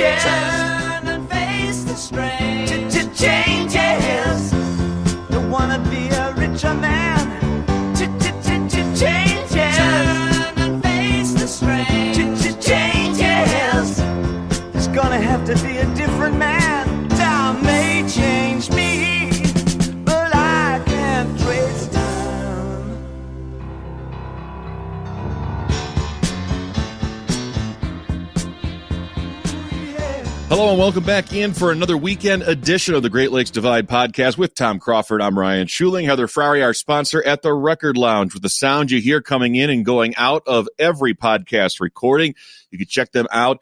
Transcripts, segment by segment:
Turn and face the strain. Changes. Don't wanna be a richer man. Changes. Turn and face the strain. Changes. There's gonna have to be a different man. Time may change me, but I can't trace time. Hello and welcome back in for another weekend edition of the Great Lakes Divide podcast with Tom Crawford. I'm Ryan Schuling. Heather Frary, our sponsor at the Record Lounge, with the sound you hear coming in and going out of every podcast recording. You can check them out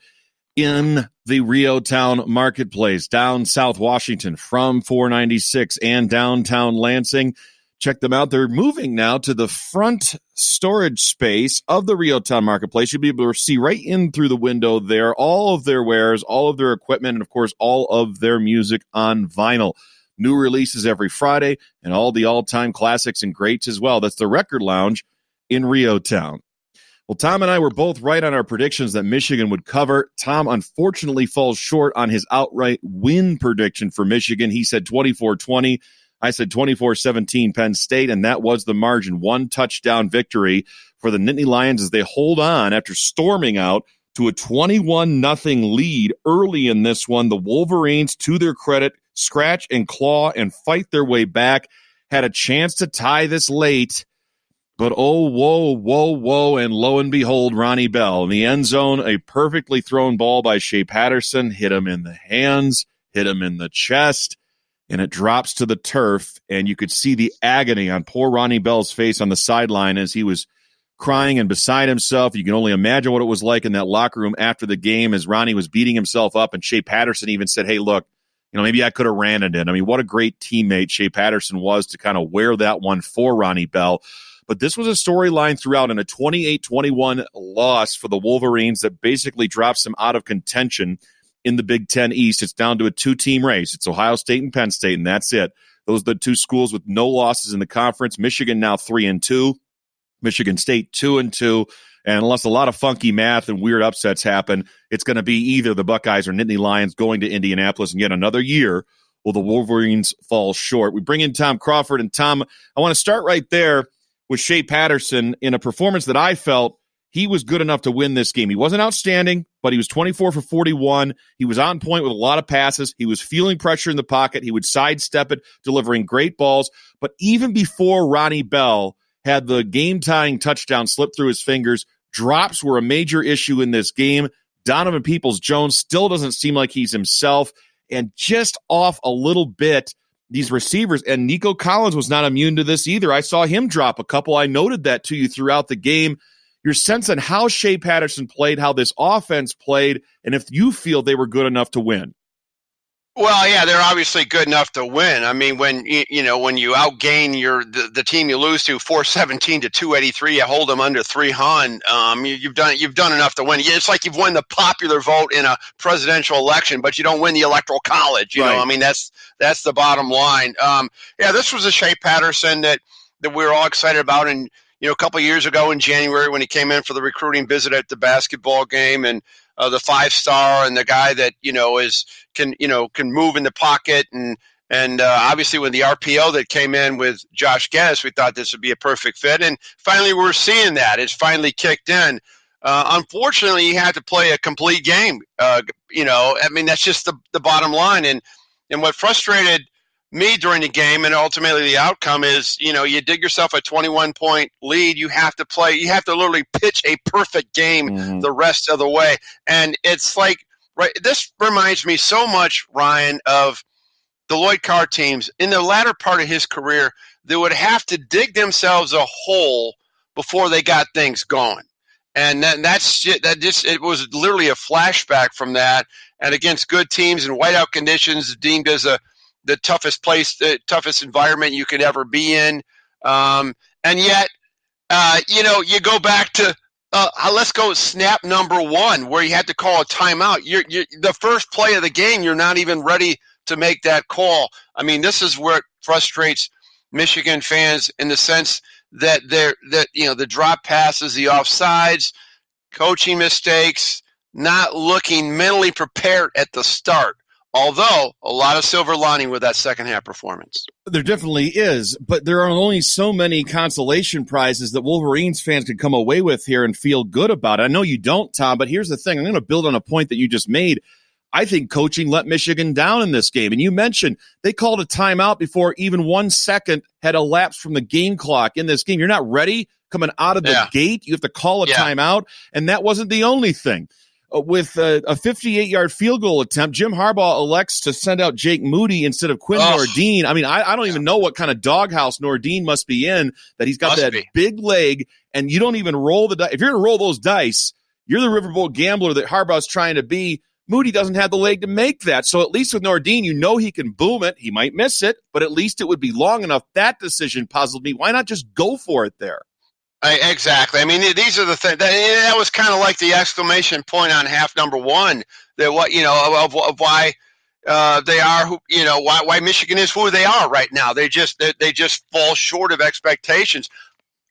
in the Riotown Marketplace, down South Washington from 496 and downtown Lansing. Check them out. They're moving now to the front storage space of the Riotown Marketplace. You'll be able to see right in through the window there all of their wares, all of their equipment, and, of course, all of their music on vinyl. New releases every Friday and all the all-time classics and greats as well. That's the Record Lounge in Riotown. Well, Tom and I were both right on our predictions that Michigan would cover. Tom unfortunately falls short on his outright win prediction for Michigan. He said 24-20. I said 24-17 Penn State, and that was the margin. One touchdown victory for the Nittany Lions as they hold on after storming out to a 21-0 lead early in this one. The Wolverines, to their credit, scratch and claw and fight their way back. Had a chance to tie this late, but oh, whoa, and lo and behold, Ronnie Bell in the end zone, a perfectly thrown ball by Shea Patterson, hit him in the hands, hit him in the chest, and it drops to the turf, and you could see the agony on poor Ronnie Bell's face on the sideline as he was crying and beside himself. You can only imagine what it was like in that locker room after the game as Ronnie was beating himself up, and Shea Patterson even said, hey, look, maybe I could have ran it in. I mean, what a great teammate Shea Patterson was to kind of wear that one for Ronnie Bell. But this was a storyline throughout in a 28-21 loss for the Wolverines that basically drops them out of contention in the Big Ten East. It's down to a two-team race. It's Ohio State and Penn State, and that's it. Those are the two schools with no losses in the conference. Michigan now 3-2. Michigan State 2-2. And unless a lot of funky math and weird upsets happen, it's going to be either the Buckeyes or Nittany Lions going to Indianapolis, and yet another year will the Wolverines fall short. We bring in Tom Crawford, and Tom, I want to start right there with Shea Patterson in a performance that I felt he was good enough to win this game. He wasn't outstanding, but he was 24 for 41. He was on point with a lot of passes. He was feeling pressure in the pocket. He would sidestep it, delivering great balls. But even before Ronnie Bell had the game-tying touchdown slip through his fingers, drops were a major issue in this game. Donovan Peoples-Jones still doesn't seem like he's himself. And just off a little bit, these receivers, and Nico Collins was not immune to this either. I saw him drop a couple. I noted that to you throughout the game. Your sense on how Shea Patterson played, how this offense played, and if you feel they were good enough to win. Well, yeah, they're obviously good enough to win. I mean, when you outgain the team you lose to 417 to 283, you hold them under 300. You've done enough to win. It's like you've won the popular vote in a presidential election, but you don't win the electoral college. You know, I mean, that's the bottom line. This was a Shea Patterson that we were all excited about, and a couple of years ago in January when he came in for the recruiting visit at the basketball game, and the 5-star and the guy that can move in the pocket, and obviously when the RPO that came in with Josh Geddes, we thought this would be a perfect fit, and finally we're seeing that it's finally kicked in. Unfortunately, he had to play a complete game. I mean, that's just the bottom line, and what frustrated me during the game and ultimately the outcome is, you dig yourself a 21-point lead. You have to literally pitch a perfect game the rest of the way. And it's like, this reminds me so much, Ryan, of the Lloyd Carr teams in the latter part of his career that would have to dig themselves a hole before they got things going. And it was literally a flashback from that. And against good teams in whiteout conditions, deemed as the toughest place, the toughest environment you could ever be in. And yet, you go back to, let's go snap number one, where you had to call a timeout. You're the first play of the game, you're not even ready to make that call. I mean, this is where it frustrates Michigan fans in the sense that the drop passes, the offsides, coaching mistakes, not looking mentally prepared at the start. Although a lot of silver lining with that second half performance. There definitely is, but there are only so many consolation prizes that Wolverines fans can come away with here and feel good about it. I know you don't, Tom, but here's the thing. I'm going to build on a point that you just made. I think coaching let Michigan down in this game. And you mentioned they called a timeout before even 1 second had elapsed from the game clock in this game. You're not ready coming out of the gate. You have to call a timeout. And that wasn't the only thing. With a 58-yard field goal attempt, Jim Harbaugh elects to send out Jake Moody instead of Quinn Nordin. I mean, I don't even know what kind of doghouse Nordin must be in that he's got big leg, and you don't even roll the dice. If you're going to roll those dice, you're the riverboat gambler that Harbaugh's trying to be. Moody doesn't have the leg to make that. So at least with Nordin, you know he can boom it. He might miss it, but at least it would be long enough. That decision puzzled me. Why not just go for it there? Exactly. I mean, these are the things that was kind of like the exclamation point on half number one. That what of why they are why Michigan is who they are right now. They just fall short of expectations.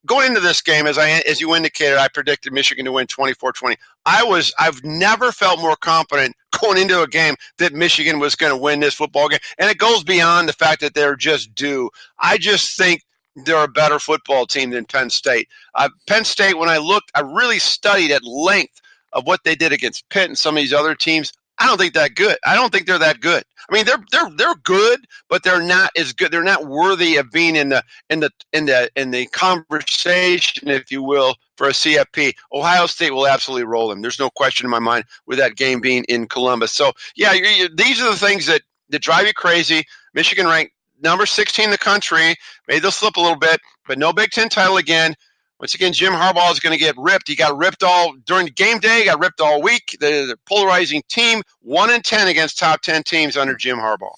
Going into this game, as you indicated, I predicted Michigan to win 24-20. I've never felt more confident going into a game that Michigan was going to win this football game, and it goes beyond the fact that they're just due. I just think they're a better football team than Penn State. Penn State, when I looked, I really studied at length of what they did against Pitt and some of these other teams. I don't think that good. I don't think they're that good. I mean, they're good, but they're not as good. They're not worthy of being in the conversation, if you will, for a CFP. Ohio State will absolutely roll them. There's no question in my mind with that game being in Columbus. So yeah, these are the things that drive you crazy. Michigan ranked number 16 in the country. Maybe they'll slip a little bit, but no Big Ten title again. Once again, Jim Harbaugh is going to get ripped. He got ripped all during the game day, got ripped all week. The polarizing team, 1-10 against top 10 teams under Jim Harbaugh.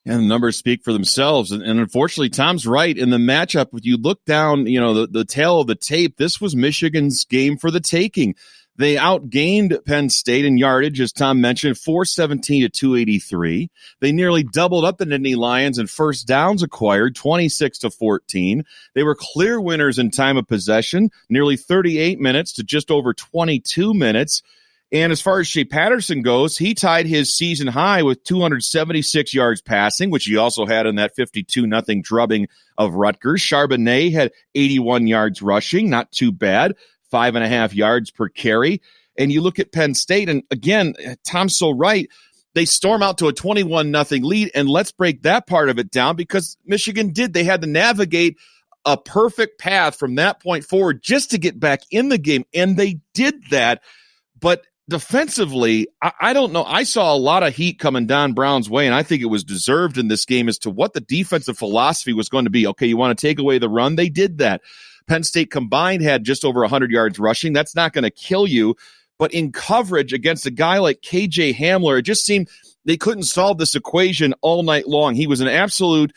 And the numbers speak for themselves. And unfortunately, Tom's right. In the matchup, if you look down, the tail of the tape, this was Michigan's game for the taking. They outgained Penn State in yardage, as Tom mentioned, 417 to 283. They nearly doubled up the Nittany Lions in first downs acquired, 26 to 14. They were clear winners in time of possession, nearly 38 minutes to just over 22 minutes. And as far as Shea Patterson goes, he tied his season high with 276 yards passing, which he also had in that 52-0 drubbing of Rutgers. Charbonnet had 81 yards rushing, not too bad. 5.5 yards per carry. And you look at Penn State, and again, Tom's so right. They storm out to a 21-0 lead, and let's break that part of it down because Michigan did. They had to navigate a perfect path from that point forward just to get back in the game, and they did that. But defensively, I don't know. I saw a lot of heat coming Don Brown's way, and I think it was deserved in this game as to what the defensive philosophy was going to be. Okay, you want to take away the run? They did that. Penn State combined had just over 100 yards rushing. That's not going to kill you. But in coverage against a guy like KJ Hamler, it just seemed they couldn't solve this equation all night long. He was an absolute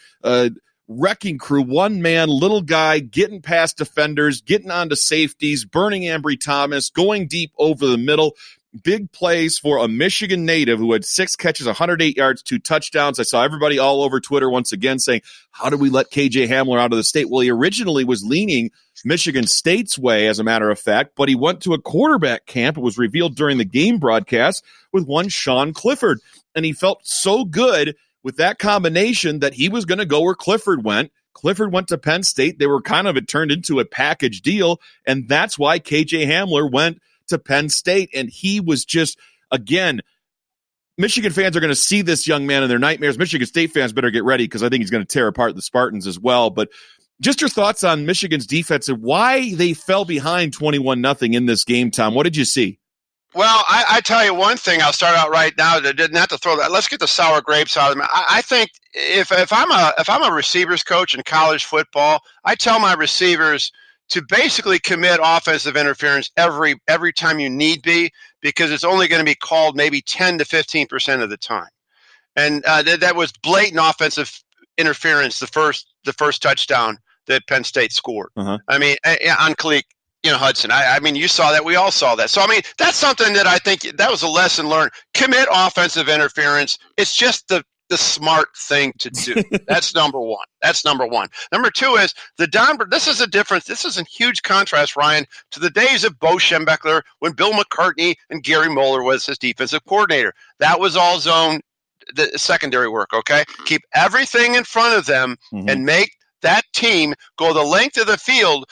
wrecking crew, one-man, little guy, getting past defenders, getting onto safeties, burning Ambry Thomas, going deep over the middle. Big plays for a Michigan native who had 6 catches, 108 yards, 2 touchdowns. I saw everybody all over Twitter once again saying, how did we let KJ Hamler out of the state? Well, he originally was leaning Michigan State's way, as a matter of fact, but he went to a quarterback camp. It was revealed during the game broadcast with one Sean Clifford. And he felt so good with that combination that he was going to go where Clifford went. Clifford went to Penn State. They were it turned into a package deal. And that's why KJ Hamler went to Penn State, and he was just, again, Michigan fans are going to see this young man in their nightmares. Michigan State fans better get ready because I think he's going to tear apart the Spartans as well. But just your thoughts on Michigan's defense and why they fell behind 21-0 in this game, Tom. What did you see? Well, I tell you one thing. I'll start out right now. Not to throw that. Let's get the sour grapes out of them. I think if I'm a receivers coach in college football, I tell my receivers to basically commit offensive interference every time you need be, because it's only going to be called maybe 10 to 15% of the time. And that was blatant offensive interference, the first touchdown that Penn State scored. Uh-huh. I mean, on Khalil Hudson. I mean, you saw that. We all saw that. So, I mean, that's something that I think that was a lesson learned. Commit offensive interference. It's just the the smart thing to do. That's number one. Number two is this is a difference. This is a huge contrast, Ryan, to the days of Bo Schembechler when Bill McCartney and Gary Moeller was his defensive coordinator. That was all zone the secondary work, okay? Keep everything in front of them and make that team go the length of the field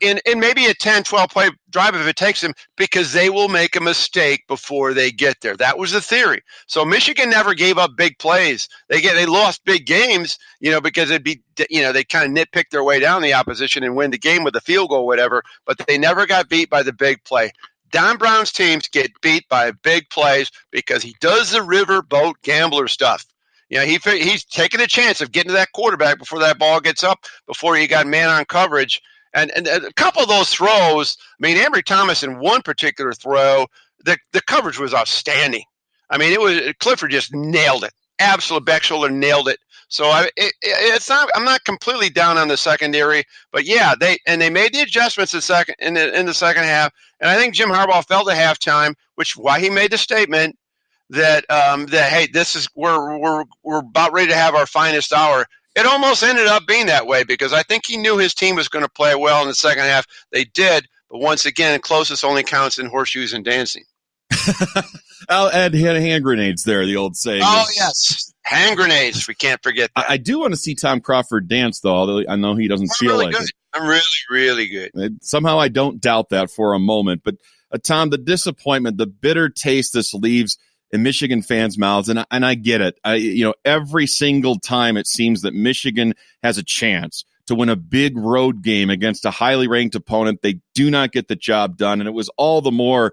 in maybe a 10, 12-play drive if it takes them, because they will make a mistake before they get there. That was the theory. So Michigan never gave up big plays. They lost big games, because they kind of nitpicked their way down the opposition and win the game with a field goal, whatever, but they never got beat by the big play. Don Brown's teams get beat by big plays because he does the riverboat gambler stuff. He's taking a chance of getting to that quarterback before that ball gets up, before you got man on coverage. And a couple of those throws, Ambry Thomas in one particular throw, the coverage was outstanding. Clifford just nailed it. Absolute back shoulder nailed it. So I'm not completely down on the secondary, but yeah, they made the adjustments in the second half, and I think Jim Harbaugh felt at halftime, which why he made the statement that hey, this is we're about ready to have our finest hour. It almost ended up being that way because I think he knew his team was going to play well in the second half. They did, but once again, closest only counts in horseshoes and dancing. I'll add hand grenades there, the old saying. Oh, yes. Hand grenades. We can't forget that. I do want to see Tom Crawford dance, though, although I know he doesn't feel really like good. it. I'm really, really good. Somehow I don't doubt that for a moment. But, Tom, the disappointment, the bitter taste this leaves in Michigan fans' mouths, and I get it. Every single time it seems that Michigan has a chance to win a big road game against a highly ranked opponent, they do not get the job done. And it was all the more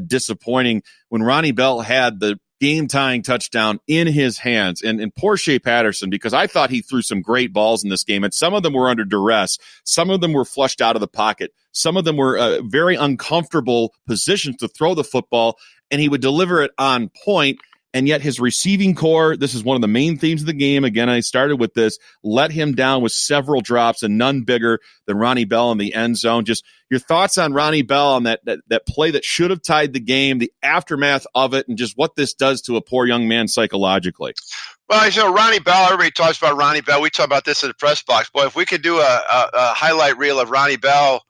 disappointing when Ronnie Bell had the game-tying touchdown in his hands. And poor Shea Patterson, because I thought he threw some great balls in this game, and some of them were under duress. Some of them were flushed out of the pocket. Some of them were very uncomfortable positions to throw the football, and he would deliver it on point. And yet his receiving core, this is one of the main themes of the game. Again, I started with this, let him down with several drops and none bigger than Ronnie Bell in the end zone. Just your thoughts on Ronnie Bell on that play that should have tied the game, the aftermath of it, and just what this does to a poor young man psychologically. Well, Ronnie Bell, everybody talks about Ronnie Bell. We talk about this in the press box. Boy, if we could do a highlight reel of Ronnie Bell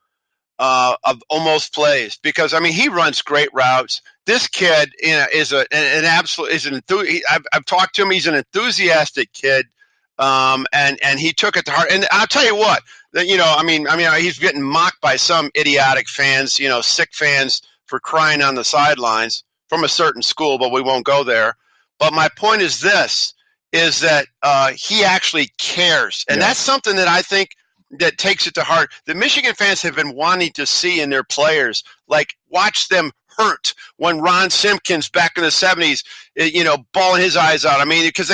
of almost plays, because he runs great routes. This kid is an enthusiast. I've talked to him. He's an enthusiastic kid, and he took it to heart. And I'll tell you what, he's getting mocked by some idiotic fans, sick fans for crying on the sidelines from a certain school, but we won't go there. But my point is this: is that he actually cares, and that's something that I think that takes it to heart. The Michigan fans have been wanting to see in their players, like watch them hurt when Ron Simpkins back in the 70s, bawling his eyes out. Because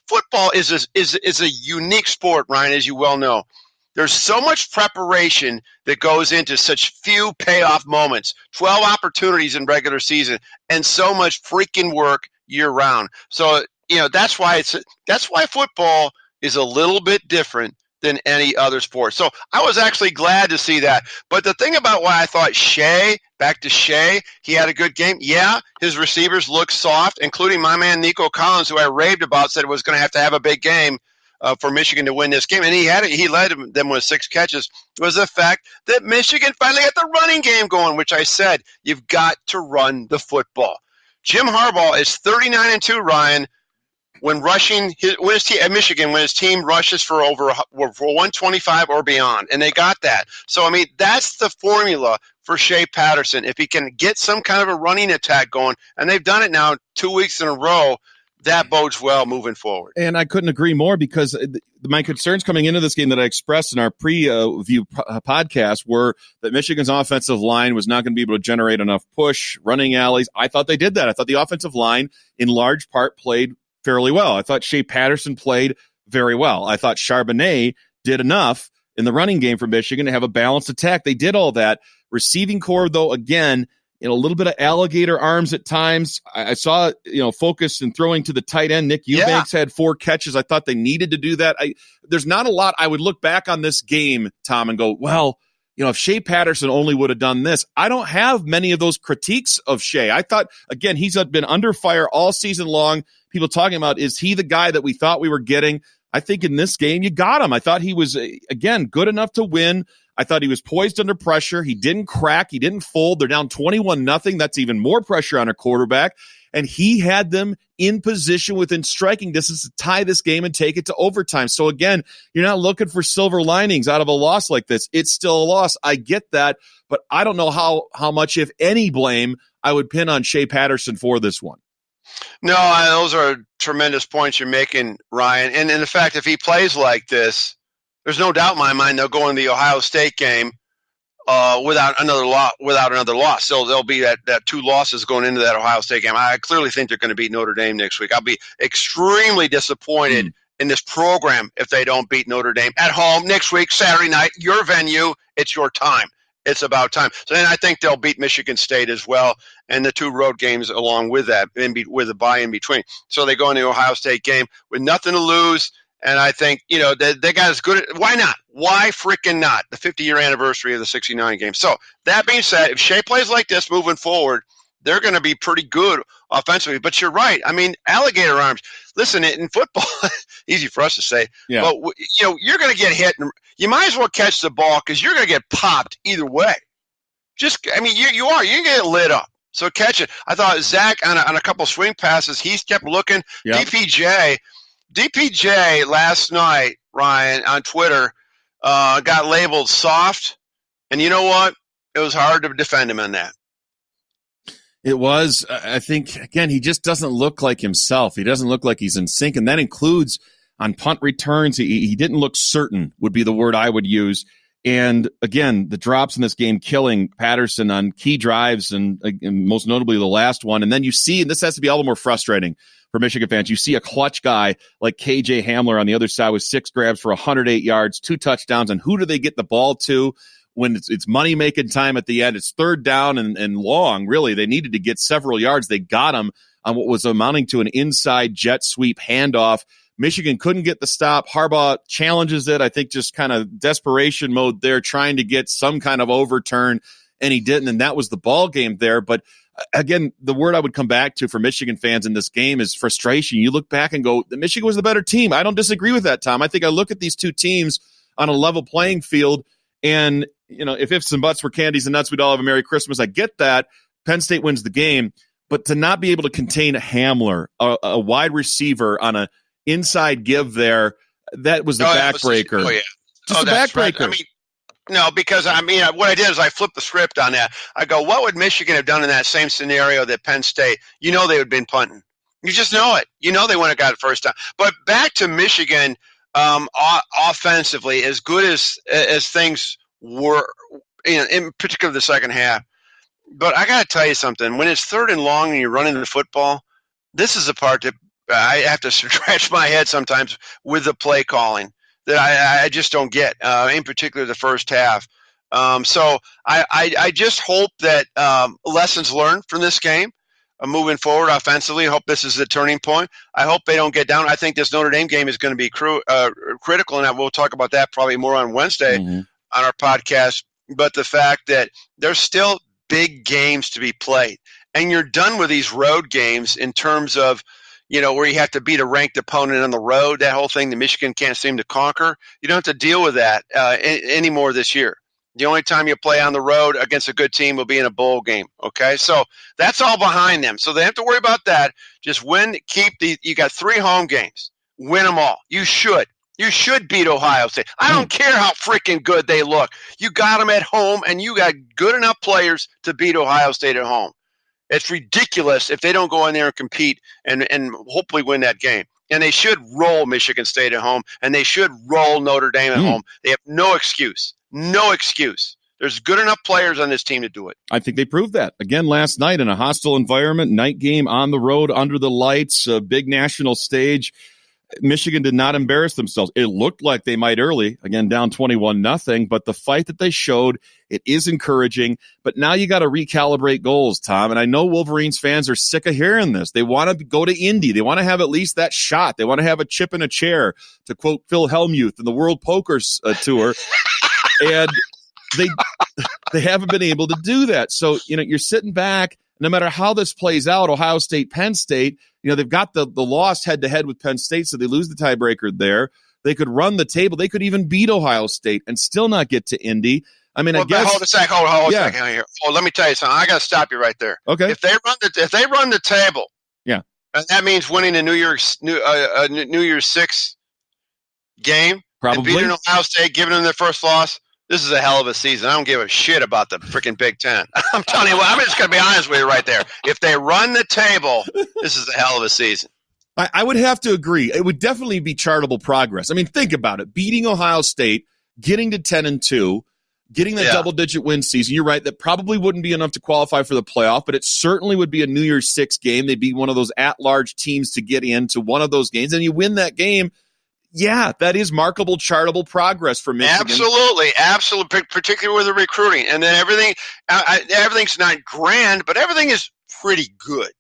football is a unique sport, Ryan, as you well know. There's so much preparation that goes into such few payoff moments, 12 opportunities in regular season, and so much freaking work year round. So, that's why football is a little bit different than any other sport. So I was actually glad to see that. But the thing about why I thought back to Shea, he had a good game. Yeah, his receivers looked soft, including my man Nico Collins, who I raved about, said was going to have a big game for Michigan to win this game. And he had it. He led them with 6 catches. It was the fact that Michigan finally got the running game going, which I said, you've got to run the football. Jim Harbaugh is 39-2, Ryan, when his team rushes for over 125 or beyond, and they got that. So, that's the formula for Shea Patterson. If he can get some kind of a running attack going, and they've done it now 2 weeks in a row, that bodes well moving forward. And I couldn't agree more, because my concerns coming into this game that I expressed in our preview podcast were that Michigan's offensive line was not going to be able to generate enough push, running alleys. I thought they did that. I thought the offensive line, in large part, played fairly well. I thought Shea Patterson played very well. I thought Charbonnet did enough in the running game for Michigan to have a balanced attack. They did all that. Receiving core, though, again, a little bit of alligator arms at times. I saw, focus and throwing to the tight end. Nick Eubanks had 4 catches. I thought they needed to do that. There's not a lot. I would look back on this game, Tom, and go, well, if Shea Patterson only would have done this. I don't have many of those critiques of Shea. I thought, again, he's been under fire all season long. People talking about, is he the guy that we thought we were getting? I think in this game, you got him. I thought he was, again, good enough to win. I thought he was poised under pressure. He didn't crack. He didn't fold. They're down 21-0. That's even more pressure on a quarterback. And he had them in position within striking distance to tie this game and take it to overtime. So again, you're not looking for silver linings out of a loss like this. It's still a loss. I get that, but I don't know how much, if any, blame I would pin on Shea Patterson for this one. No, those are tremendous points you're making, Ryan. And in fact, if he plays like this, there's no doubt in my mind they'll go in the Ohio State game without another loss. So there'll be that 2 losses going into that Ohio State game. I clearly think they're going to beat Notre Dame next week. I'll be extremely disappointed in this program if they don't beat Notre Dame at home next week, Saturday night, your venue. It's your time. It's about time. So then I think they'll beat Michigan State as well, and the 2 road games along with that, with a bye in between. So they go in the Ohio State game with nothing to lose. And I think, they got as good. Why not? Why freaking not? The 50-year anniversary of the 69 game. So that being said, if Shea plays like this moving forward, they're going to be pretty good offensively. But you're right. I mean, alligator arms. Listen, in football, easy for us to say, but you're going to get hit, and you might as well catch the ball because you're going to get popped either way. You are. You're going to get lit up. So catch it. I thought Zach on a couple swing passes, he's kept looking. Yep. DPJ last night, Ryan, on Twitter, got labeled soft, and you know what? It was hard to defend him on that. It was. I think, again, he just doesn't look like himself. He doesn't look like he's in sync, and that includes on punt returns. He didn't look certain, would be the word I would use. And, again, the drops in this game killing Patterson on key drives, and most notably the last one. And then you see, and this has to be all the more frustrating for Michigan fans, you see a clutch guy like KJ Hamler on the other side with 6 grabs for 108 yards, 2 touchdowns. And who do they get the ball to when it's money-making time at the end? It's 3rd down and long, really. They needed to get several yards. They got him on what was amounting to an inside jet sweep handoff. Michigan couldn't get the stop. Harbaugh challenges it. I think just kind of desperation mode there, trying to get some kind of overturn, and he didn't. And that was the ball game there. But again, the word I would come back to for Michigan fans in this game is frustration. You look back and go, Michigan was the better team. I don't disagree with that, Tom. I think I look at these two teams on a level playing field, and if ifs and buts were candies and nuts, we'd all have a Merry Christmas. I get that. Penn State wins the game, but to not be able to contain a Hamler, a wide receiver on a inside give there, that was the backbreaker. Just the backbreaker. Right. No, because what I did is I flipped the script on that. I go, what would Michigan have done in that same scenario that Penn State? They would have been punting. You just know it. They wouldn't have got it first time. But back to Michigan, offensively, as good as things were, in particular the second half. But I got to tell you something. When it's 3rd and long and you're running the football, this is the part that I have to scratch my head sometimes with the play calling that I just don't get, in particular the first half. So I just hope that lessons learned from this game moving forward offensively. I hope this is the turning point. I hope they don't get down. I think this Notre Dame game is going to be critical, and we'll talk about that probably more on Wednesday on our podcast. But the fact that there's still big games to be played, and you're done with these road games in terms of where you have to beat a ranked opponent on the road, that whole thing that Michigan can't seem to conquer. You don't have to deal with that anymore this year. The only time you play on the road against a good team will be in a bowl game, okay? So that's all behind them. So they have to worry about that. Just win, you got 3 home games. Win them all. You should. You should beat Ohio State. I don't care how freaking good they look. You got them at home, and you got good enough players to beat Ohio State at home. It's ridiculous if they don't go in there and compete and hopefully win that game. And they should roll Michigan State at home, and they should roll Notre Dame at home. They have no excuse. No excuse. There's good enough players on this team to do it. I think they proved that. Again, last night in a hostile environment, night game on the road, under the lights, a big national stage. Michigan did not embarrass themselves. It looked like they might early, again, down 21-0, but the fight that they showed, it is encouraging. But now you got to recalibrate goals, Tom. And I know Wolverines fans are sick of hearing this. They want to go to Indy. They want to have at least that shot. They want to have a chip in a chair, to quote Phil Hellmuth in the World Poker Tour. And they haven't been able to do that. So, you're sitting back, no matter how this plays out, Ohio State, Penn State, they've got the loss head-to-head with Penn State, so they lose the tiebreaker there. They could run the table. They could even beat Ohio State and still not get to Indy. I mean, I guess. Hold a second here. Oh, let me tell you something. I got to stop you right there. Okay. If they run the table, yeah, and that means winning a New Year's Six game, probably, and beating Ohio State, giving them their first loss. This is a hell of a season. I don't give a shit about the freaking Big Ten. I'm telling you what. I'm just going to be honest with you right there. If they run the table, this is a hell of a season. I would have to agree. It would definitely be chartable progress. I mean, think about it. Beating Ohio State, getting to 10-2, getting that double-digit win season. You're right. That probably wouldn't be enough to qualify for the playoff, but it certainly would be a New Year's Six game. They'd be one of those at-large teams to get into one of those games, and you win that game. Yeah, that is markable, chartable progress for Michigan. Absolutely, particularly with the recruiting, and then everything's not grand, but everything is pretty good.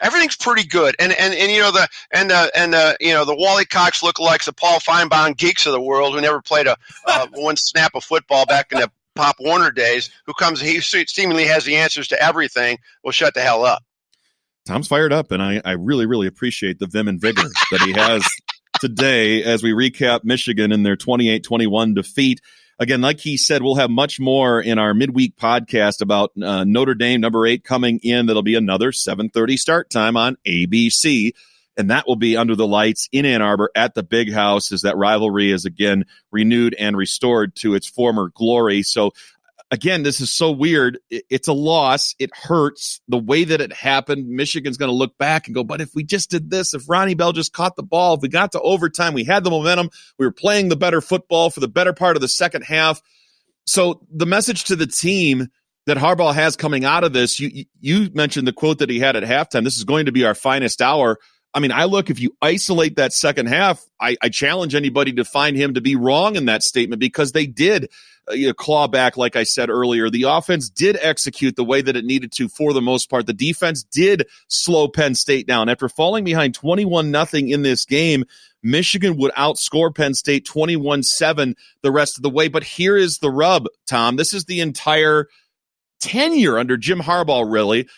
Everything's pretty good, and the Wally Cox lookalikes, the Paul Feinbaum geeks of the world who never played one snap of football back in the Pop Warner days, he seemingly has the answers to everything. Will shut the hell up. Tom's fired up, and I really, really appreciate the vim and vigor that he has today as we recap Michigan in their 28-21 defeat. Again, like he said, we'll have much more in our midweek podcast about Notre Dame, number 8, coming in. That'll be another 7:30 start time on ABC, and that will be under the lights in Ann Arbor at the Big House as that rivalry is again renewed and restored to its former glory. So, again, this is so weird. It's a loss. It hurts the way that it happened. Michigan's going to look back and go, but if we just did this, if Ronnie Bell just caught the ball, if we got to overtime, we had the momentum, we were playing the better football for the better part of the second half. So the message to the team that Harbaugh has coming out of this, you mentioned the quote that he had at halftime, this is going to be our finest hour. I mean, if you isolate that second half, I challenge anybody to find him to be wrong in that statement because they did claw back, like I said earlier. The offense did execute the way that it needed to for the most part. The defense did slow Penn State down. After falling behind 21-0 in this game, Michigan would outscore Penn State 21-7 the rest of the way. But here is the rub, Tom. This is the entire tenure under Jim Harbaugh, really,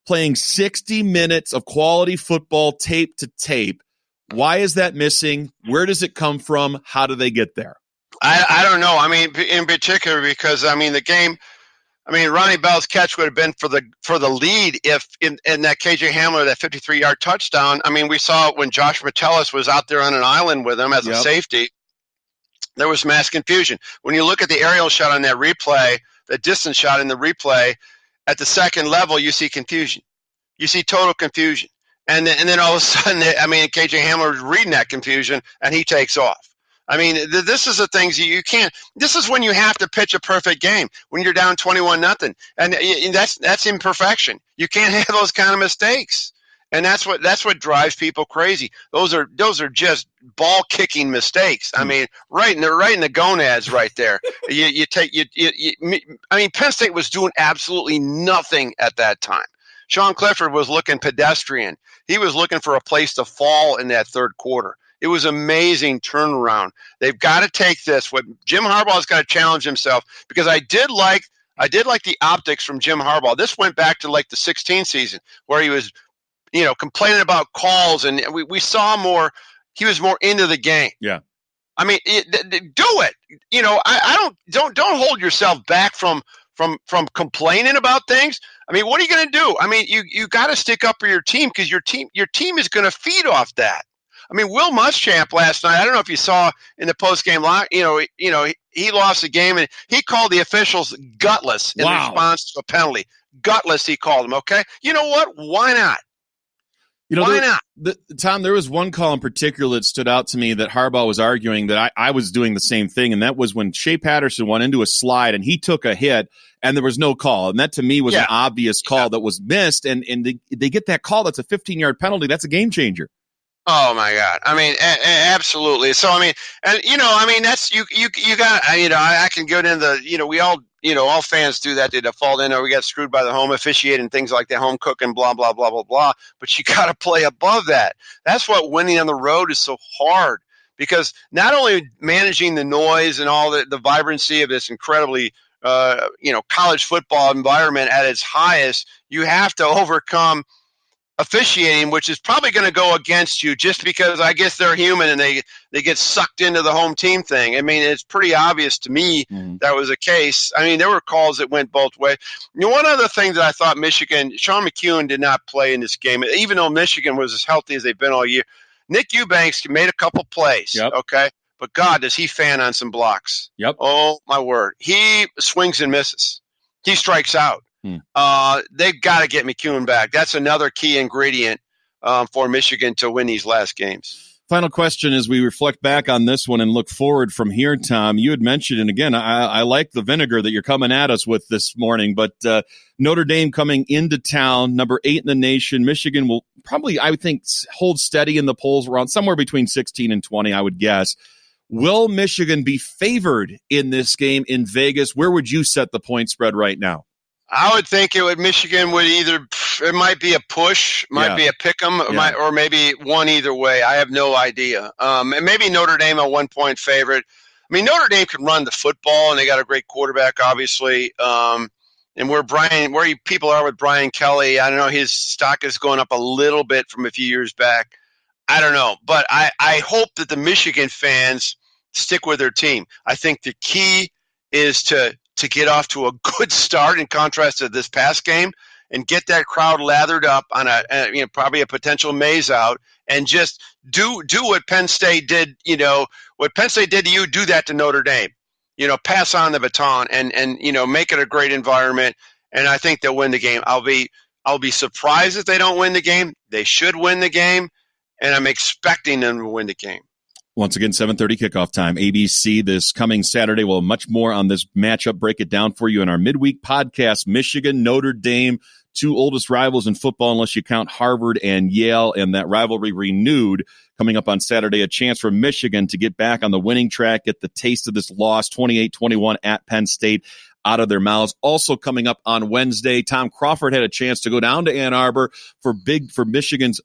playing 60 minutes of quality football tape to tape. Why is that missing? Where does it come from? How do they get there? I don't know. I mean, in particular, because the game. Ronnie Bell's catch would have been for the lead if in that KJ Hamler, that 53-yard touchdown. I mean, we saw it when Josh Metellus was out there on an island with him as a safety. There was mass confusion. When you look at the aerial shot on that replay, the distance shot in the replay, at the second level, you see confusion. You see total confusion. And then all of a sudden, KJ Hamler is reading that confusion, and he takes off. I mean, this is the things you can't. This is when you have to pitch a perfect game when you're down 21-0, and that's imperfection. You can't have those kind of mistakes, and that's what drives people crazy. Those are just ball kicking mistakes. I mean, right in the gonads, right there. Penn State was doing absolutely nothing at that time. Sean Clifford was looking pedestrian. He was looking for a place to fall in that third quarter. It was amazing turnaround. They've got to take this. What Jim Harbaugh's got to challenge himself, because I did like the optics from Jim Harbaugh. This went back to like the 2016 season where he was, complaining about calls, and we saw more. He was more into the game. Yeah. I mean, do it. I don't hold yourself back from complaining about things. I mean, what are you going to do? I mean, you got to stick up for your team, because your team is going to feed off that. I mean, Will Muschamp last night, I don't know if you saw in the postgame line, he lost the game, and he called the officials gutless in response to a penalty. Gutless, he called them, okay? You know what? Why not? Why not? Tom, there was one call in particular that stood out to me that Harbaugh was arguing that I was doing the same thing, and that was when Shea Patterson went into a slide and he took a hit and there was no call. And that to me was an obvious call that was missed, and they get that call. That's a 15-yard penalty. That's a game changer. Oh my God! I mean, absolutely. So I mean, and that's you got. I can go into we all all fans do that. They default in, or we got screwed by the home officiating and things like that, home cooking, blah blah blah blah blah. But you got to play above that. That's what winning on the road is so hard, because not only managing the noise and all the vibrancy of this incredibly college football environment at its highest, you have to overcome officiating, which is probably going to go against you just because I guess they're human and they get sucked into the home team thing. I mean, it's pretty obvious to me that was the case. I mean, there were calls that went both ways. One other thing that I thought Sean McEwen did not play in this game, even though Michigan was as healthy as they've been all year. Nick Eubanks made a couple plays, okay? But God, does he fan on some blocks. Yep. Oh, my word. He swings and misses. He strikes out. They've got to get McEwen back. That's another key ingredient for Michigan to win these last games. Final question as we reflect back on this one and look forward from here, Tom. You had mentioned, and again, I like the vinegar that you're coming at us with this morning, but Notre Dame coming into town, number 8 in the nation. Michigan will probably, I would think, hold steady in the polls around somewhere between 16 and 20, I would guess. Will Michigan be favored in this game in Vegas? Where would you set the point spread right now? I would think Michigan would it might be a push, might be a pick 'em, or maybe one either way. I have no idea. And maybe Notre Dame a 1-point favorite. I mean, Notre Dame can run the football, and they got a great quarterback, obviously. And where people are with Brian Kelly, I don't know, his stock is going up a little bit from a few years back. I don't know, but I hope that the Michigan fans stick with their team. I think the key is to get off to a good start in contrast to this past game and get that crowd lathered up on probably a potential Maize out and just do what Penn State did. What Penn State did to you, do that to Notre Dame. Pass on the baton and make it a great environment. And I think they'll win the game. I'll be surprised if they don't win the game. They should win the game, and I'm expecting them to win the game. Once again, 7:30 kickoff time, ABC this coming Saturday. We'll have much more on this matchup, break it down for you in our midweek podcast. Michigan, Notre Dame, 2 oldest rivals in football, unless you count Harvard and Yale, and that rivalry renewed coming up on Saturday. A chance for Michigan to get back on the winning track, get the taste of this loss, 28-21 at Penn State, out of their mouths. Also coming up on Wednesday, Tom Crawford had a chance to go down to Ann Arbor for Michigan's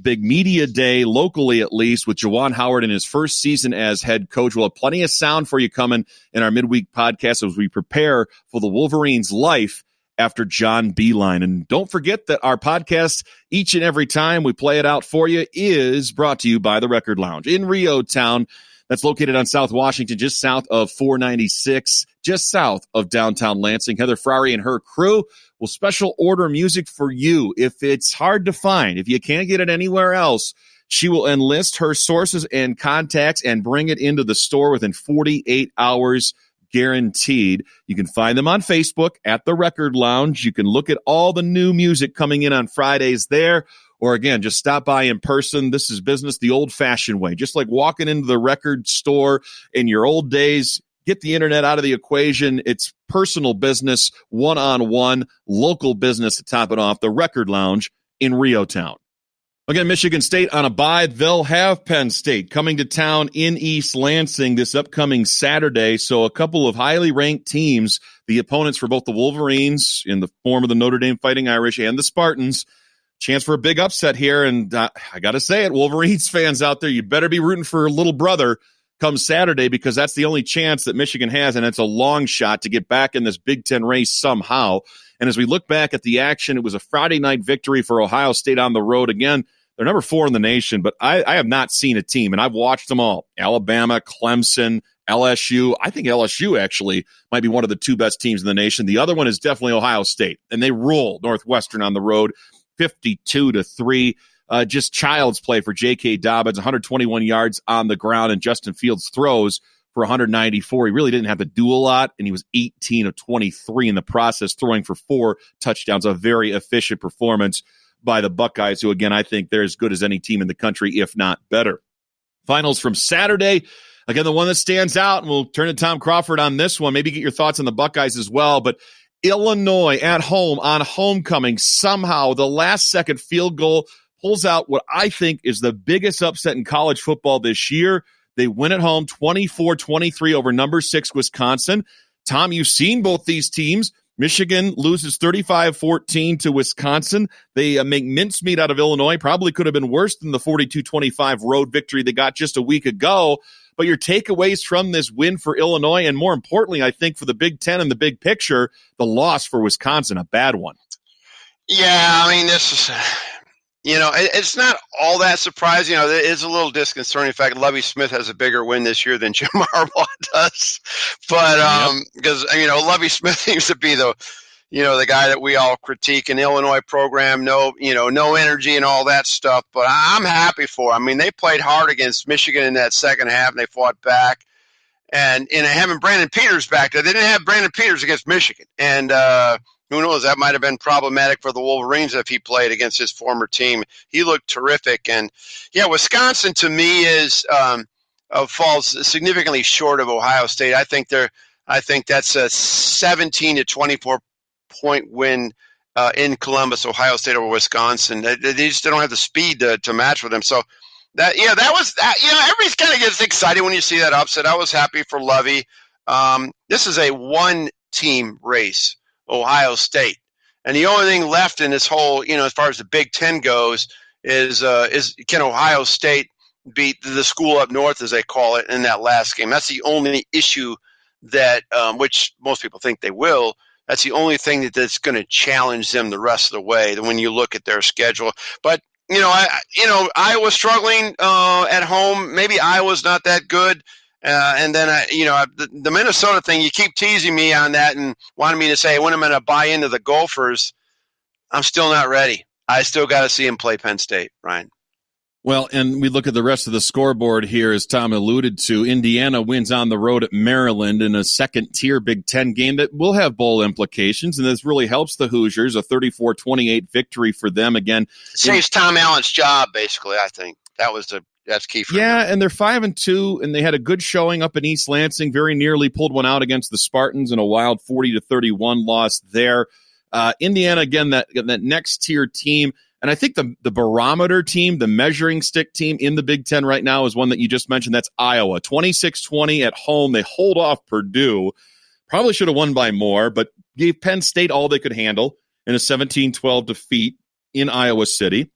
big media day, locally at least, with Juwan Howard in his first season as head coach. We'll have plenty of sound for you coming in our midweek podcast as we prepare for the Wolverines' life after John Beilein. And don't forget that our podcast, each and every time we play it out for you, is brought to you by the Record Lounge in Rio Town. That's located on South Washington, just south of 496, just south of downtown Lansing. Heather Frary and her crew will special order music for you. If it's hard to find, if you can't get it anywhere else, she will enlist her sources and contacts and bring it into the store within 48 hours, guaranteed. You can find them on Facebook at The Record Lounge. You can look at all the new music coming in on Fridays there. Or again, just stop by in person. This is business the old-fashioned way. Just like walking into the record store in your old days, get the internet out of the equation. It's personal business, one-on-one, local business to top it off. The Record Lounge in Rio Town. Again, Michigan State on a bye. They'll have Penn State coming to town in East Lansing this upcoming Saturday. So a couple of highly ranked teams, the opponents for both the Wolverines in the form of the Notre Dame Fighting Irish and the Spartans. Chance for a big upset here, and I got to say it, Wolverines fans out there, you better be rooting for little brother come Saturday, because that's the only chance that Michigan has, and it's a long shot to get back in this Big Ten race somehow. And as we look back at the action, it was a Friday night victory for Ohio State on the road. Again, they're number 4 in the nation, but I have not seen a team, and I've watched them all, Alabama, Clemson, LSU. I think LSU actually might be one of the 2 best teams in the nation. The other one is definitely Ohio State, and they rolled Northwestern on the road. 52-3, just child's play for J.K. Dobbins, 121 yards on the ground, and Justin Fields throws for 194. He really didn't have to do a lot, and he was 18 of 23 in the process, throwing for 4 touchdowns. A very efficient performance by the Buckeyes, who, again, I think they're as good as any team in the country, if not better. Finals from Saturday. Again, the one that stands out, and we'll turn to Tom Crawford on this one, maybe get your thoughts on the Buckeyes as well, but Illinois at home on homecoming, somehow the last-second field goal pulls out what I think is the biggest upset in college football this year. They win at home 24-23 over number 6 Wisconsin. Tom, you've seen both these teams. Michigan loses 35-14 to Wisconsin. They make mincemeat out of Illinois. Probably could have been worse than the 42-25 road victory they got just a week ago. But your takeaways from this win for Illinois, and more importantly, I think for the Big Ten and the big picture, the loss for Wisconsin, a bad one. Yeah, I mean, this is, it's not all that surprising. It is a little disconcerting. In fact, Lovie Smith has a bigger win this year than Jim Harbaugh does. But because, Lovie Smith seems to be the guy that we all critique, an Illinois program, no energy and all that stuff. But I'm happy for them. I mean, they played hard against Michigan in that second half, and they fought back. And having Brandon Peters back there, they didn't have Brandon Peters against Michigan. And who knows, that might have been problematic for the Wolverines if he played against his former team. He looked terrific. And, yeah, Wisconsin to me falls significantly short of Ohio State. I think that's a 17-24 point win in Columbus, Ohio State over Wisconsin. They just don't have the speed to match with them. So that was everybody's kind of gets excited when you see that upset. I was happy for Lovie. This is a one-team race, Ohio State, and the only thing left in this whole, as far as the Big Ten goes, is can Ohio State beat the school up north, as they call it, in that last game? That's the only issue that, which most people think they will. That's the only thing that's going to challenge them the rest of the way when you look at their schedule. But Iowa's struggling at home. Maybe Iowa's not that good. And then, the Minnesota thing, you keep teasing me on that and wanting me to say when I'm going to buy into the Gophers. I'm still not ready. I still got to see him play Penn State, Ryan. Well, and we look at the rest of the scoreboard here, as Tom alluded to. Indiana wins on the road at Maryland in a second-tier Big Ten game that will have bowl implications, and this really helps the Hoosiers, a 34-28 victory for them again. It saves Tom Allen's job, basically, I think. That's key for them. And they're 5-2, and they had a good showing up in East Lansing, very nearly pulled one out against the Spartans in a wild 40-31 loss there. Indiana, again, that next-tier team. And I think the barometer team, the measuring stick team in the Big Ten right now is one that you just mentioned. That's Iowa. 26-20 at home. They hold off Purdue. Probably should have won by more, but gave Penn State all they could handle in a 17-12 defeat in Iowa City.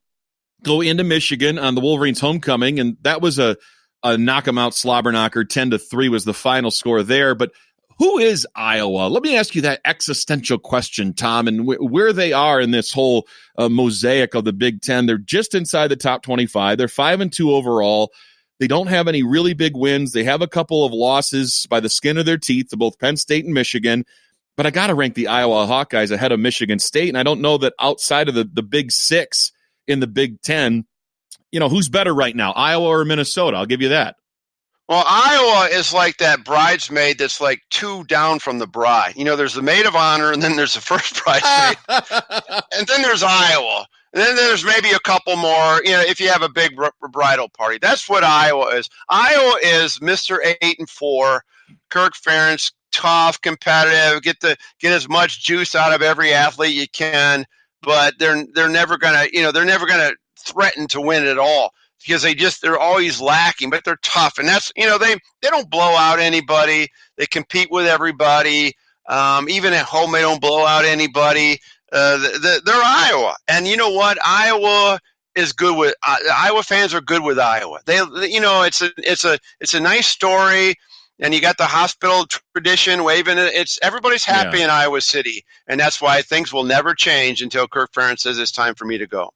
Go into Michigan on the Wolverines' homecoming, and that was a knock-em-out slobber knocker. 10-3 was the final score there. But who is Iowa? Let me ask you that existential question, Tom, and where they are in this whole mosaic of the Big Ten. They're just inside the top 25. They're 5-2 overall. They don't have any really big wins. They have a couple of losses by the skin of their teeth to both Penn State and Michigan. But I got to rank the Iowa Hawkeyes ahead of Michigan State, and I don't know that outside of the Big Six in the Big Ten, who's better right now, Iowa or Minnesota? I'll give you that. Well, Iowa is like that bridesmaid that's like two down from the bride. There's the maid of honor, and then there's the first bridesmaid, and then there's Iowa. And then there's maybe a couple more, if you have a big bridal party. That's what Iowa is. Iowa is Mr. 8-4, Kirk Ferentz, tough, competitive, get as much juice out of every athlete you can, but they're never gonna threaten to win at all. Because they're always lacking, but they're tough. And that's, they don't blow out anybody. They compete with everybody. Even at home, they don't blow out anybody. They're Iowa. And you know what? Iowa is good with, Iowa fans are good with Iowa. It's a nice story. And you got the hospital tradition waving it. Everybody's happy in Iowa City. And that's why things will never change until Kirk Ferentz says it's time for me to go.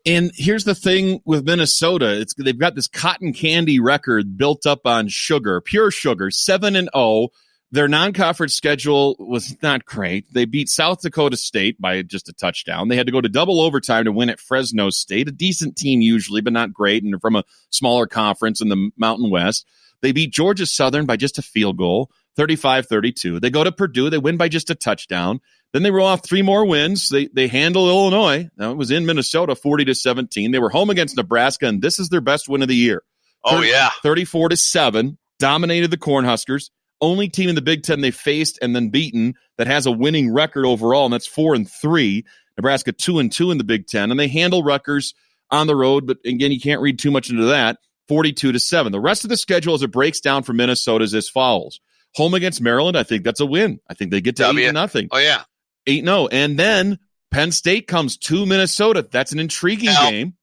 And here's the thing with Minnesota. They've got this cotton candy record built up on sugar, pure sugar, 7-0. Their non-conference schedule was not great. They beat South Dakota State by just a touchdown. They had to go to double overtime to win at Fresno State, a decent team usually, but not great, and from a smaller conference in the Mountain West. They beat Georgia Southern by just a field goal, 35-32. They go to Purdue. They win by just a touchdown. Then they roll off three more wins. They handle Illinois. Now, it was in Minnesota, 40-17. They were home against Nebraska, and this is their best win of the year. 34-7, dominated the Cornhuskers. Only team in the Big Ten they faced and then beaten that has a winning record overall, and that's 4-3. Nebraska 2-2 in the Big Ten, and they handle Rutgers on the road. But again, you can't read too much into that. 42-7. The rest of the schedule, as it breaks down for Minnesota, is as follows: home against Maryland. I think that's a win. I think they get to 8-0. Oh yeah. 8-0. And then Penn State comes to Minnesota. That's an intriguing game.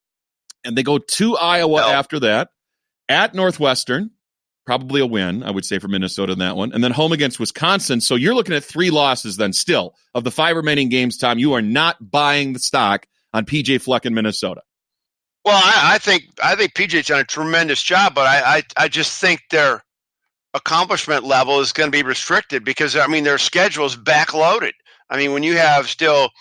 And they go to Iowa after that, at Northwestern. Probably a win, I would say, for Minnesota in that one. And then home against Wisconsin. So you're looking at 3 losses then still. Of the 5 remaining games, Tom, you are not buying the stock on P.J. Fleck in Minnesota. Well, I think PJ's done a tremendous job, but I just think their accomplishment level is going to be restricted because, their schedule is backloaded. When you have still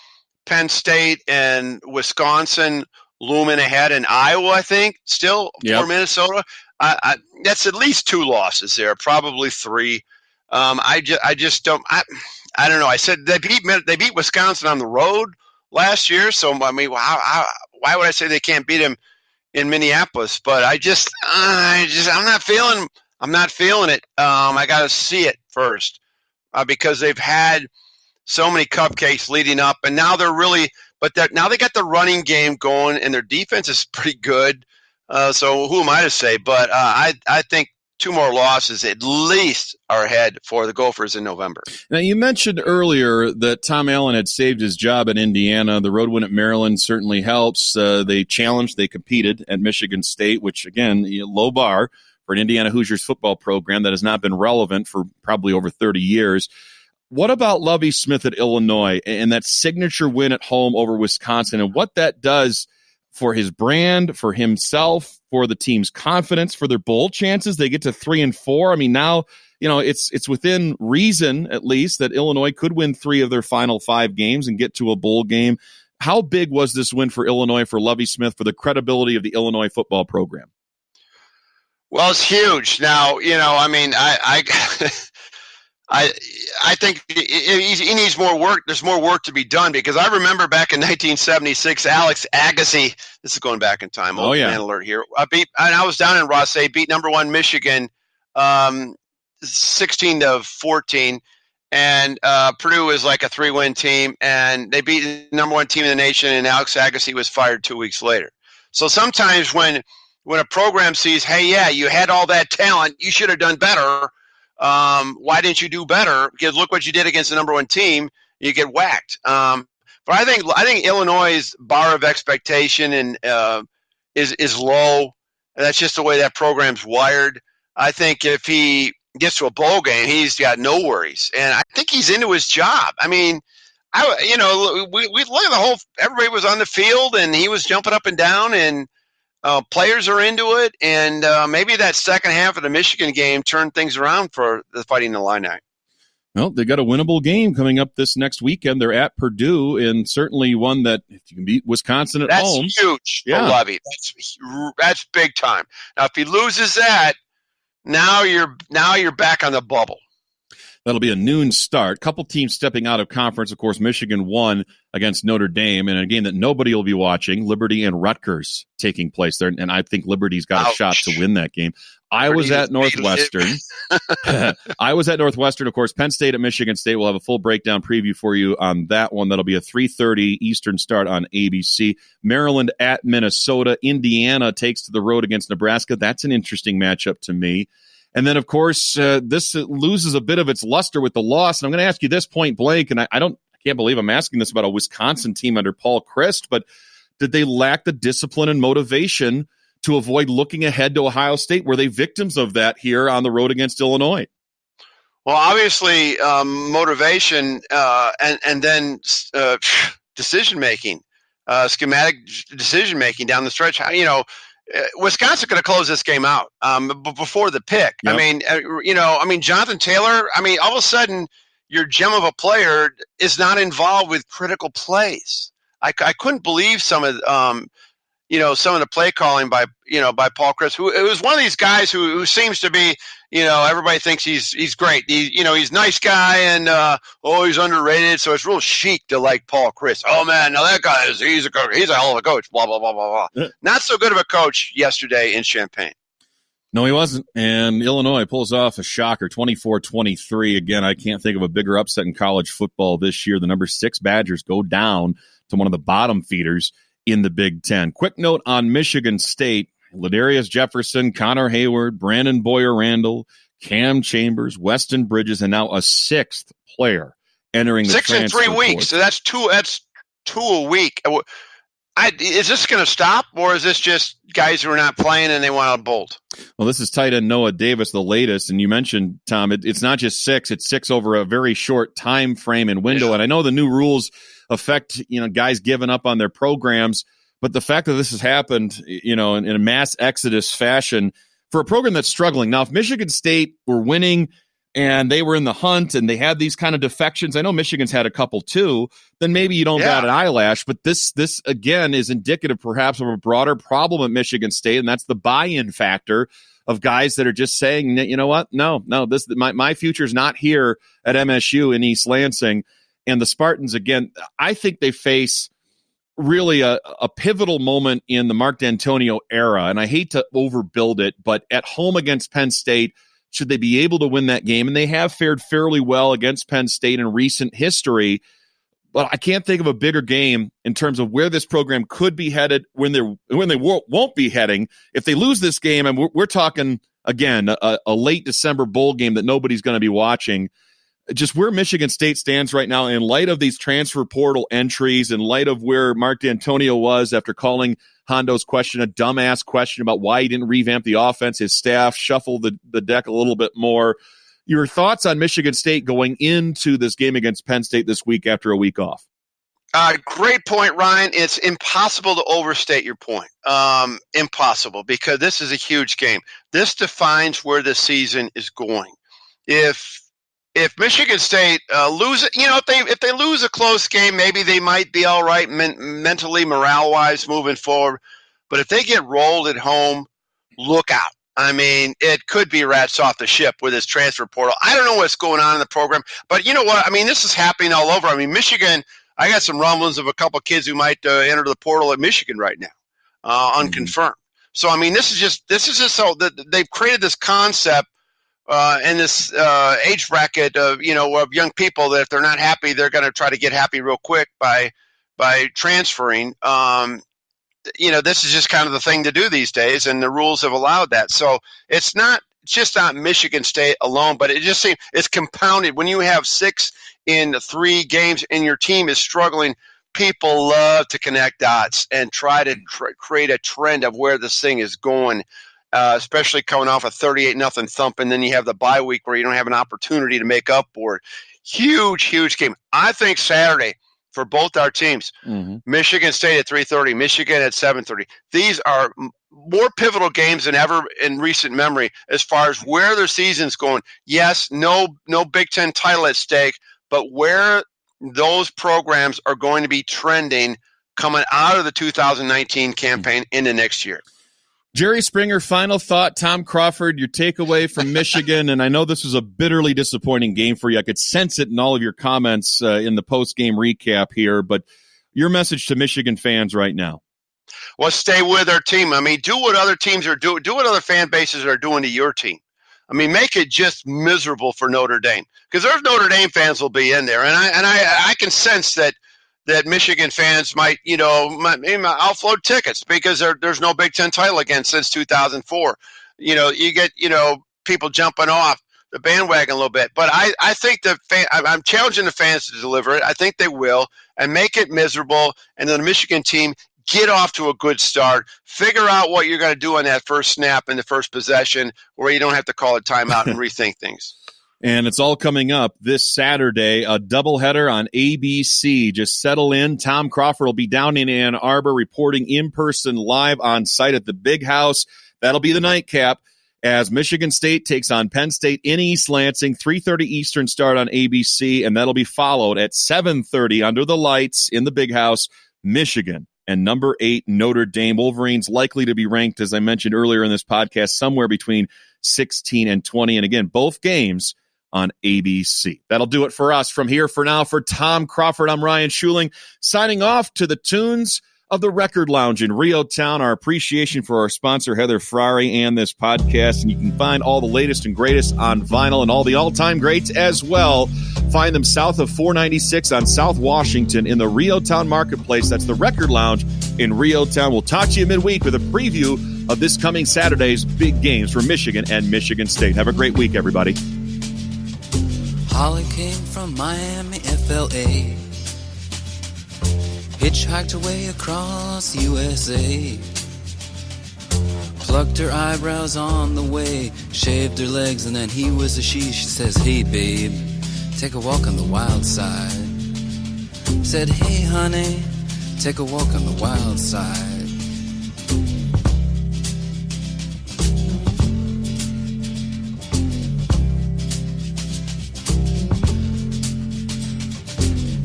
Penn State and Wisconsin looming ahead and Iowa, I think, still for Minnesota, that's at least 2 losses there, probably 3. I just don't. I don't know. I said they beat Wisconsin on the road last year, so why would I say they can't beat them in Minneapolis? But I'm not feeling it. I got to see it first because they've had so many cupcakes leading up, and now now they got the running game going, and their defense is pretty good. So who am I to say? But I think 2 more losses at least are ahead for the Gophers in November. Now, you mentioned earlier that Tom Allen had saved his job at Indiana. The road win at Maryland certainly helps. They competed at Michigan State, which, again, low bar for an Indiana Hoosiers football program that has not been relevant for probably over 30 years. What about Lovie Smith at Illinois and that signature win at home over Wisconsin and what that does for his brand, for himself, for the team's confidence, for their bowl chances? They get to 3-4. Now, it's within reason, at least, that Illinois could win 3 of their final 5 games and get to a bowl game. How big was this win for Illinois, for Lovie Smith, for the credibility of the Illinois football program? Well, it's huge. Now, I think he needs more work. There's more work to be done because I remember back in 1976, Alex Agassi. This is going back in time. Man alert here. I was down in Rossay, beat number 1 Michigan, 16-14, and Purdue was like a 3-win team, and they beat the number 1 team in the nation. And Alex Agassi was fired 2 weeks later. So sometimes when a program sees, hey, yeah, you had all that talent, you should have done better. Why didn't you do better? Because look what you did against the number 1 team. You get whacked. But I think Illinois' bar of expectation is low. That's just the way that program's wired. I think if he gets to a bowl game, he's got no worries, and I think he's into his job. We look at the whole. Everybody was on the field, and he was jumping up and down, and players are into it, and maybe that second half of the Michigan game turned things around for the Fighting Illini. Well, they got a winnable game coming up this next weekend. They're at Purdue, and certainly one that if you can beat Wisconsin at home. That's huge for Lovie. That's big time. Now, if he loses that, now you're back on the bubble. That'll be a noon start. Couple teams stepping out of conference. Of course, Michigan won against Notre Dame in a game that nobody will be watching. Liberty and Rutgers taking place there, and I think Liberty's got a shot to win that game. I was at Northwestern. I was at Northwestern. Of course, Penn State at Michigan State. We'll have a full breakdown preview for you on that one. That'll be a 3:30 Eastern start on ABC. Maryland at Minnesota. Indiana takes to the road against Nebraska. That's an interesting matchup to me. And then, of course, this loses a bit of its luster with the loss. And I'm going to ask you this point blank, and I can't believe I'm asking this about a Wisconsin team under Paul Chryst, but did they lack the discipline and motivation to avoid looking ahead to Ohio State? Were they victims of that here on the road against Illinois? Well, obviously, motivation and then decision-making, schematic decision-making down the stretch. Wisconsin could have closed this game out before the pick. Yep. Jonathan Taylor, all of a sudden your gem of a player is not involved with critical plays. I couldn't believe some of the play calling by Paul Chryst, who it was one of these guys who seems to be, everybody thinks he's great. He's a nice guy and he's underrated. So it's real chic to like Paul Chryst. Oh man, now that guy he's a hell of a coach. Blah blah blah blah blah. Not so good of a coach yesterday in Champaign. No, he wasn't. And Illinois pulls off a shocker, 24-23. Again, I can't think of a bigger upset in college football this year. The number 6 Badgers go down to one of the bottom feeders in the Big Ten. Quick note on Michigan State. Ladarius Jefferson, Connor Hayward, Brandon Boyer-Randall, Cam Chambers, Weston Bridges, and now a 6th player entering the 6 in 3 weeks. portal. So that's two a week. Is this going to stop, or is this just guys who are not playing and they want to bolt? Well, this is tight end Noah Davis, the latest, and you mentioned, Tom, it's not just 6; it's 6 over a very short time frame and window. Yeah. And I know the new rules affect guys giving up on their programs, but the fact that this has happened, in a mass exodus fashion for a program that's struggling. Now, if Michigan State were winning and they were in the hunt and they had these kind of defections, I know Michigan's had a couple too, then maybe you don't bat an eyelash. But this again is indicative perhaps of a broader problem at Michigan State, and that's the buy-in factor of guys that are just saying, you know what, no, my future's not here at MSU in East Lansing. And the Spartans, again, I think they face really a pivotal moment in the Mark D'Antonio era, and I hate to overbuild it, but at home against Penn State, should they be able to win that game? And they have fared fairly well against Penn State in recent history, but I can't think of a bigger game in terms of where this program could be headed when they won't be heading. If they lose this game, and we're talking, again, a late December bowl game that nobody's going to be watching, just where Michigan State stands right now in light of these transfer portal entries, in light of where Mark D'Antonio was after calling Hondo's question a dumbass question about why he didn't revamp the offense, his staff shuffled the deck a little bit more. Your thoughts on Michigan State going into this game against Penn State this week after a week off? Great point, Ryan. It's impossible to overstate your point. Impossible, because this is a huge game. This defines where the season is going. If Michigan State loses, if they lose a close game, maybe they might be all right mentally, morale-wise, moving forward. But if they get rolled at home, look out. I mean, it could be rats off the ship with this transfer portal. I don't know what's going on in the program, but you know what? I mean, this is happening all over. I mean, Michigan, I got some rumblings of a couple of kids who might enter the portal at Michigan right now, unconfirmed. So, I mean, this is just so that they've created this concept in this age bracket of young people that if they're not happy, they're going to try to get happy real quick by transferring. This is just kind of the thing to do these days, and the rules have allowed that. So it's just not Michigan State alone, but it just seems it's compounded. When you have 6 in 3 games and your team is struggling, people love to connect dots and try to create a trend of where this thing is going. Especially coming off a 38-0 thump, and then you have the bye week where you don't have an opportunity to make up for it. Huge game. I think Saturday for both our teams, Michigan State at 3:30, Michigan at 7:30. These are more pivotal games than ever in recent memory as far as where their season's going. Yes, no Big Ten title at stake, but where those programs are going to be trending coming out of the 2019 campaign into next year. Jerry Springer, final thought. Tom Crawford, your takeaway from Michigan, and I know this was a bitterly disappointing game for you. I could sense it in all of your comments in the post-game recap here, but your message to Michigan fans right now. Well, stay with our team. I mean, do what other teams are doing. Do what other fan bases are doing to your team. I mean, make it just miserable for Notre Dame, because there's Notre Dame fans will be in there, and I can sense that Michigan fans might offload tickets because there's no Big Ten title again since 2004. You get, people jumping off the bandwagon a little bit. But I think I'm challenging the fans to deliver it. I think they will, and make it miserable. And then the Michigan team, get off to a good start. Figure out what you're going to do on that first snap in the first possession where you don't have to call a timeout and rethink things. And it's all coming up this Saturday, a doubleheader on ABC. Just settle in. Tom Crawford will be down in Ann Arbor reporting in person live on site at the Big House. That'll be the nightcap as Michigan State takes on Penn State in East Lansing, 3:30 Eastern start on ABC, and that'll be followed at 7:30 under the lights in the Big House, Michigan and number 8 Notre Dame. Wolverines likely to be ranked, as I mentioned earlier in this podcast, somewhere between 16 and 20. And again, both games on ABC. That'll do it for us from here for now. For Tom Crawford, I'm Ryan Schuling, signing off to the tunes of the Record Lounge in Rio Town. Our appreciation for our sponsor, Heather Frary, and this podcast. And you can find all the latest and greatest on vinyl and all the all-time greats as well. Find them south of 496 on South Washington in the Rio Town Marketplace. That's the Record Lounge in Rio Town. We'll talk to you midweek with a preview of this coming Saturday's big games for Michigan and Michigan State. Have a great week, everybody. Holly came from Miami, FLA. Hitchhiked her way across USA. Plucked her eyebrows on the way. Shaved her legs and then he was a she. She says, hey babe, take a walk on the wild side. Said, hey honey, take a walk on the wild side.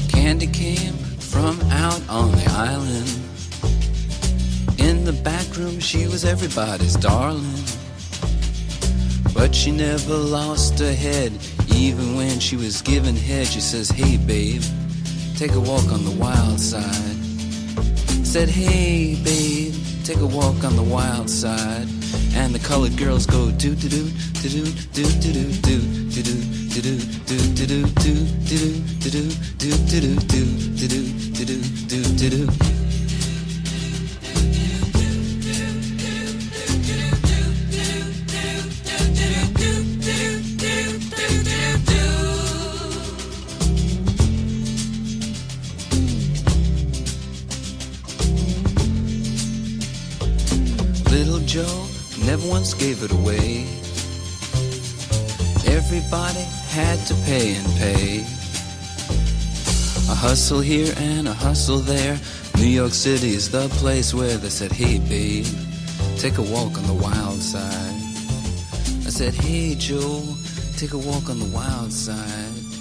Candy came from out on the island. In the back room she was everybody's darling. But she never lost her head. Even when she was given head, she says, hey babe, take a walk on the wild side. Said, hey babe, take a walk on the wild side. And the colored girls go do do do do do do do do do do do do do do do do do do do. Little Joe never once gave it away. Everybody had to pay and pay. A hustle here and a hustle there. New York City is the place where they said, hey babe, take a walk on the wild side. I said, hey Joe, take a walk on the wild side.